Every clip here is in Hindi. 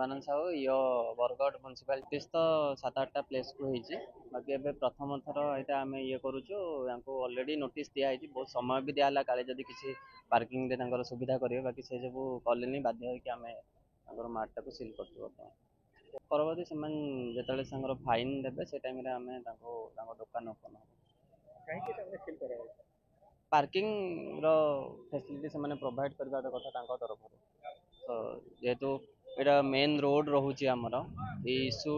देवानंद साहू यो बरगढ़ म्युनिसिपालिटी तो 7-8टा प्लेस को होइछि बाकी एबे प्रथम थर एटा आमे ये करूछु यांको ऑलरेडी नोटिस दिया है बहुत समय भी दिया काले जदि किसी पार्किंग दे तांकर सुविधा करिवे बाकी से सब कलेनी बाध्य होई कि आमे तांकर मार्ट को सील करछु परवर्ती से जेतले संगर फाइन देबे से टाइम रे आमे तांको दुकान ओपन पार्किंग रो फैसिलिटी से माने प्रोवाइड करबा कथा तांको तरफ तो जेहेतु एटा मेन रोड रहुची हमर ई इशू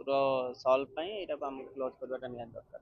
रो सॉल्व पई एटा हम क्लोज करबाटा निया दरकार।